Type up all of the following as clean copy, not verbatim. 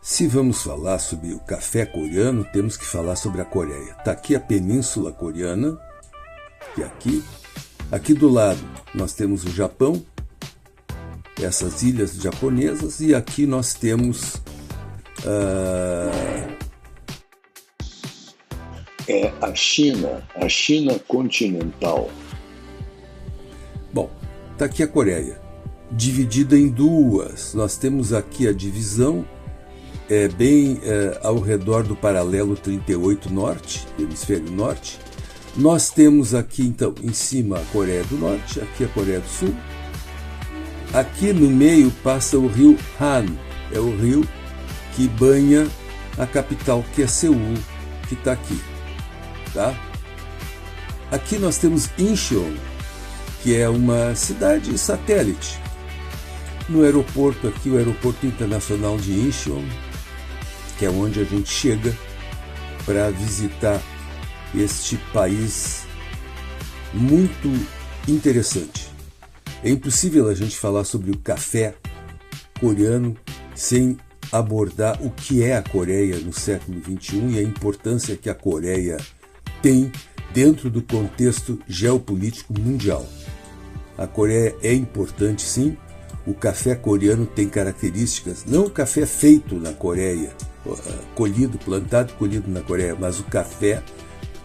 Se vamos falar sobre o café coreano, temos que falar sobre a Coreia. Está aqui a Península Coreana, que é aqui. Aqui do lado nós temos o Japão, essas ilhas japonesas, e aqui nós temos a China continental. Bom, está aqui a Coreia, dividida em duas. Nós temos aqui a divisão bem ao redor do paralelo 38 norte, do hemisfério norte. Nós temos aqui, então, em cima a Coreia do Norte, aqui a Coreia do Sul. Aqui no meio passa o rio Han, é o rio que banha a capital, que é Seul, que está aqui. Tá? Aqui nós temos Incheon, que é uma cidade satélite. No aeroporto aqui, o aeroporto internacional de Incheon, que é onde a gente chega para visitar este país muito interessante. É impossível a gente falar sobre o café coreano sem abordar o que é a Coreia no século XXI e a importância que a Coreia tem dentro do contexto geopolítico mundial. A Coreia é importante, sim. O café coreano tem características, não o café feito na Coreia, plantado e colhido na Coreia, mas o café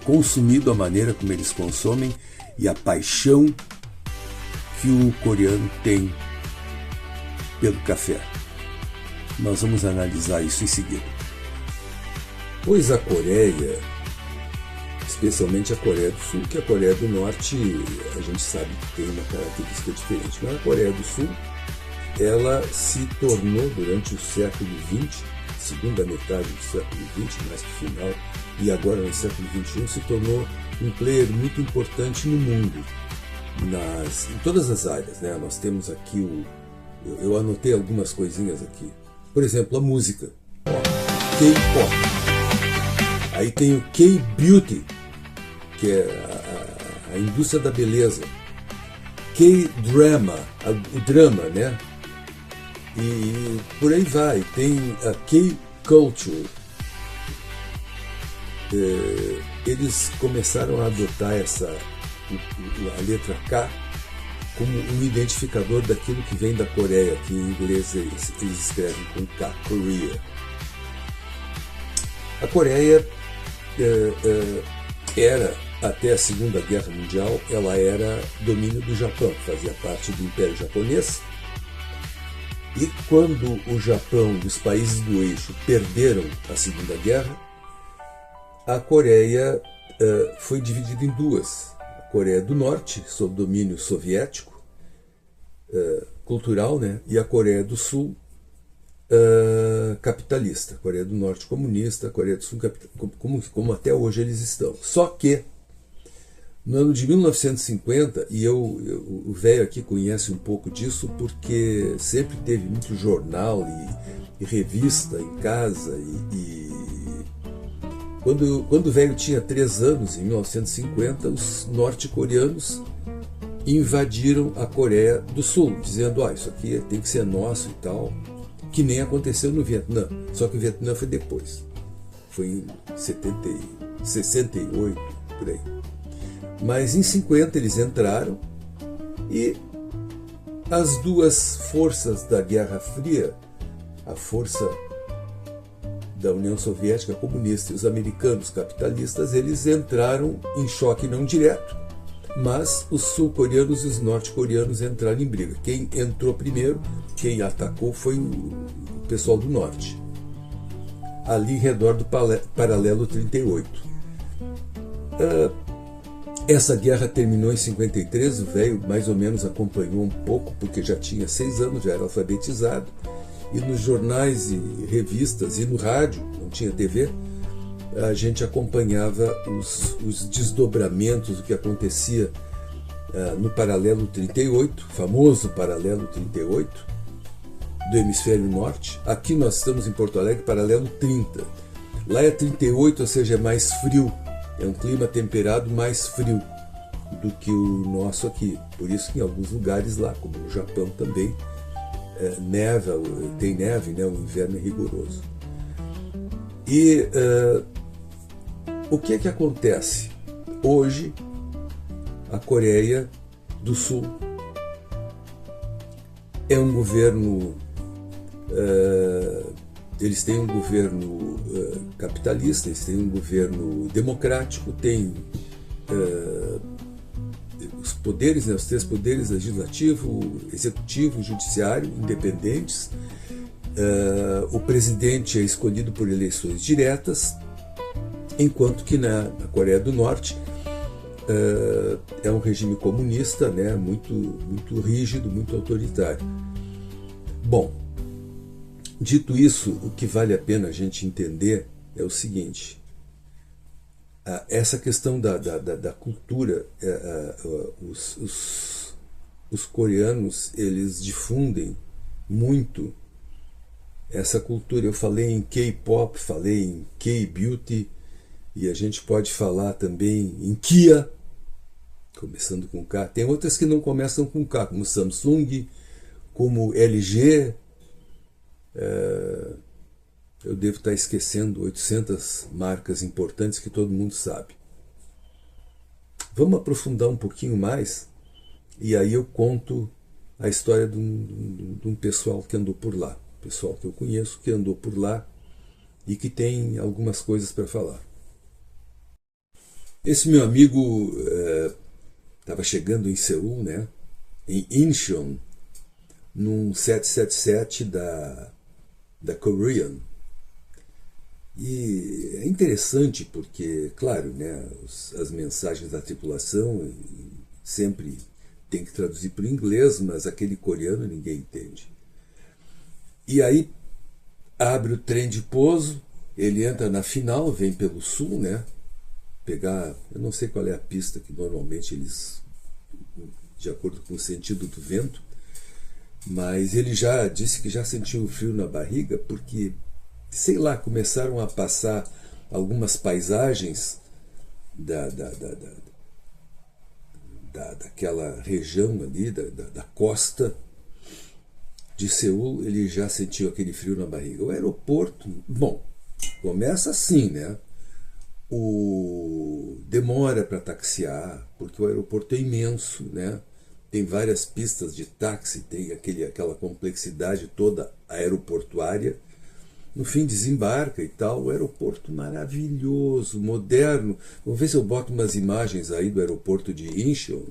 consumido, a maneira como eles consomem e a paixão que o coreano tem pelo café. Nós vamos analisar isso em seguida. Pois a Coreia, especialmente a Coreia do Sul, que a Coreia do Norte a gente sabe que tem uma característica diferente, mas a Coreia do Sul ela se tornou durante o século XX, segunda metade do século XX, mais que final, e agora no século XXI, se tornou um player muito importante no mundo, em todas as áreas, né? Nós temos aqui, eu anotei algumas coisinhas aqui, por exemplo, a música, K-pop, aí tem o K-beauty, que é a indústria da beleza, K-drama, o drama, né? E por aí vai, tem a K-culture. Eles começaram a adotar a letra K como um identificador daquilo que vem da Coreia, que em inglês eles escrevem com K, Korea. A Coreia era, até a Segunda Guerra Mundial, ela era domínio do Japão, fazia parte do Império Japonês. E quando o Japão e os países do eixo perderam a Segunda Guerra, a Coreia foi dividida em duas. A Coreia do Norte, sob domínio soviético, cultural, né? E a Coreia do Sul, capitalista. A Coreia do Norte comunista, a Coreia do Sul como até hoje eles estão. Só que no ano de 1950, e o velho aqui conhece um pouco disso porque sempre teve muito jornal e revista em casa. Quando o velho tinha 3 anos, em 1950, os norte-coreanos invadiram a Coreia do Sul, dizendo, isso aqui tem que ser nosso e tal, que nem aconteceu no Vietnã, só que o Vietnã foi depois. Foi em 68, por aí. Mas em 50 eles entraram e as duas forças da Guerra Fria, a força da União Soviética comunista e os americanos capitalistas, eles entraram em choque não direto, mas os sul-coreanos e os norte-coreanos entraram em briga. Quem entrou primeiro, quem atacou foi o pessoal do norte, ali em redor do paralelo 38. Essa guerra terminou em 53, o velho mais ou menos acompanhou um pouco, porque já tinha 6 anos, já era alfabetizado, e nos jornais e revistas e no rádio, não tinha TV, a gente acompanhava os desdobramentos do que acontecia no paralelo 38, famoso paralelo 38, do hemisfério norte. Aqui nós estamos em Porto Alegre, paralelo 30. Lá é 38, ou seja, é mais frio. É um clima temperado mais frio do que o nosso aqui. Por isso que em alguns lugares lá, como no Japão também, tem neve, né? O inverno é rigoroso. E o que é que acontece? Hoje, a Coreia do Sul é um governo, eles têm um governo capitalista, eles têm um governo democrático, têm os poderes, né, os três poderes, legislativo, executivo e judiciário, independentes. O presidente é escolhido por eleições diretas, enquanto que na Coreia do Norte é um regime comunista, né, muito rígido, muito autoritário. Bom, dito isso, o que vale a pena a gente entender é o seguinte: essa questão da cultura, os coreanos, eles difundem muito essa cultura. Eu falei em K-pop, falei em K-beauty, e a gente pode falar também em Kia, começando com K. Tem outras que não começam com K, como Samsung, como LG. Eu devo estar esquecendo 800 marcas importantes que todo mundo sabe. Vamos aprofundar um pouquinho mais, e aí eu conto a história de um pessoal que andou por lá. Pessoal que eu conheço, que andou por lá e que tem algumas coisas para falar. Esse meu amigo estava chegando em Seul, né, em Incheon, num 777 da Korean. E é interessante porque, claro, né, as mensagens da tripulação sempre tem que traduzir para o inglês, mas aquele coreano ninguém entende. E aí abre o trem de pouso, ele entra na final, vem pelo sul, né? Pegar, eu não sei qual é a pista que normalmente eles, de acordo com o sentido do vento, mas ele já disse que já sentiu frio na barriga porque, sei lá, começaram a passar algumas paisagens daquela região ali, da costa de Seul. Ele já sentiu aquele frio na barriga. O aeroporto, bom, começa assim, né? Demora para taxiar, porque o aeroporto é imenso, né? Tem várias pistas de táxi, tem aquela complexidade toda aeroportuária. No fim, desembarca e tal. O aeroporto maravilhoso, moderno. Vamos ver se eu boto umas imagens aí do aeroporto de Incheon.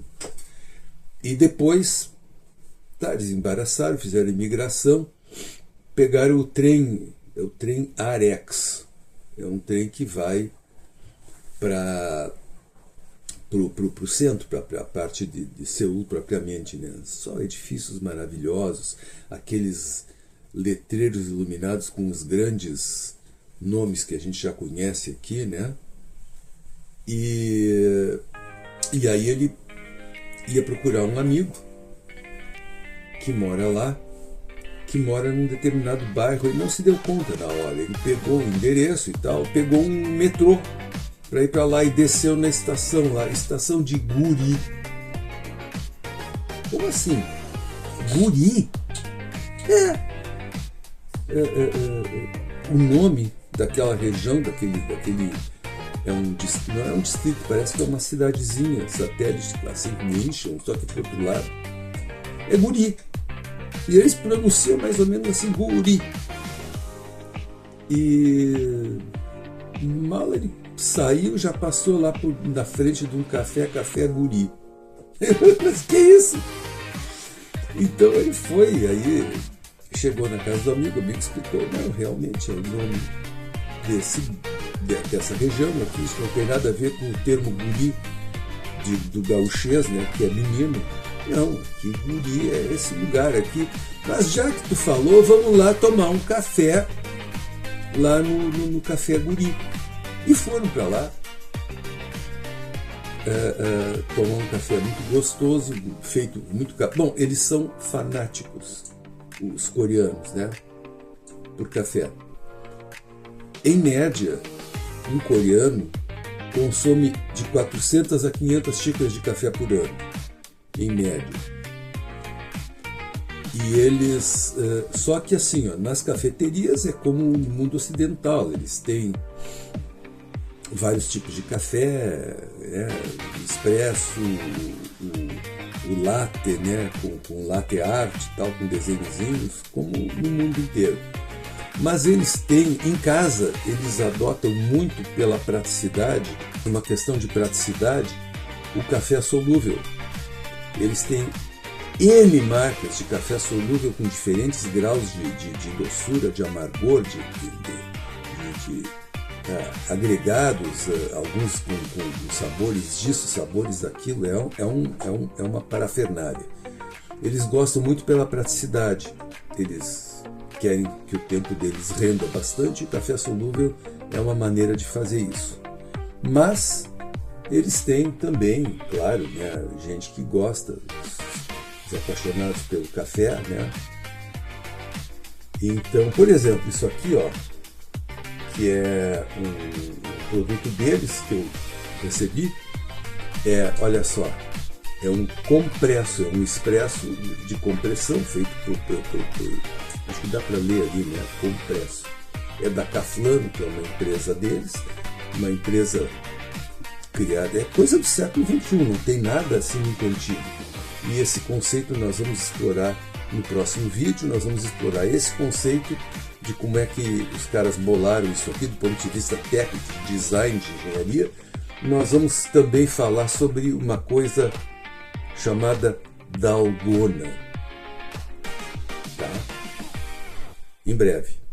E depois, desembaraçaram, fizeram imigração, pegaram o trem Arex. É um trem que vai para o centro, para a parte de Seul propriamente, né? Só edifícios maravilhosos, aqueles letreiros iluminados com os grandes nomes que a gente já conhece aqui, né? E aí ele ia procurar um amigo que mora lá, que mora num determinado bairro. Ele não se deu conta na hora, ele pegou o endereço e tal, pegou um metrô para ir para lá e desceu na estação lá, estação de Guri. Como assim? Guri? O nome daquela região, daquele não é um distrito, parece que é uma cidadezinha satélite, assim como Incheon, só que do outro lado. É Guri. E eles pronunciam mais ou menos assim, Guri. E mal ele saiu, já passou lá na frente de um café Guri. Mas que isso? Então ele foi, aí chegou na casa do amigo, o amigo explicou: não, realmente é o nome dessa região aqui, isso não tem nada a ver com o termo guri do gauchês, né, que é menino. Não, aqui Guri é esse lugar aqui. Mas já que tu falou, vamos lá tomar um café lá no Café Guri. E foram para lá tomar um café muito gostoso, feito muito... Bom, eles são fanáticos, os coreanos, né, por café. Em média, um coreano consome de 400 a 500 xícaras de café por ano, em média. E eles, só que assim, ó, nas cafeterias é como no mundo ocidental, eles têm vários tipos de café, expresso, o latte, né, com latte art e tal, com desenhozinhos, como no mundo inteiro. Mas eles têm, em casa, eles adotam muito pela praticidade, uma questão de praticidade, o café solúvel. Eles têm N marcas de café solúvel com diferentes graus de doçura, de amargor, de agregados, alguns com sabores disso, sabores daquilo, é uma parafernália. Eles gostam muito pela praticidade, eles querem que o tempo deles renda bastante, e café solúvel é uma maneira de fazer isso. Mas eles têm também, claro, né, gente que gosta, os apaixonados pelo café, né? Então, por exemplo, isso aqui, ó, que é um produto deles que eu recebi, olha só, é um compresso, é um expresso de compressão feito por acho que dá para ler ali, né? Compresso. É da Caflano, que é uma empresa deles, uma empresa criada, é coisa do século XXI, não tem nada assim muito antigo. E esse conceito nós vamos explorar no próximo vídeo, nós vamos explorar esse conceito de como é que os caras bolaram isso aqui do ponto de vista técnico, design, de engenharia. Nós vamos também falar sobre uma coisa chamada dalgona. Tá? Em breve.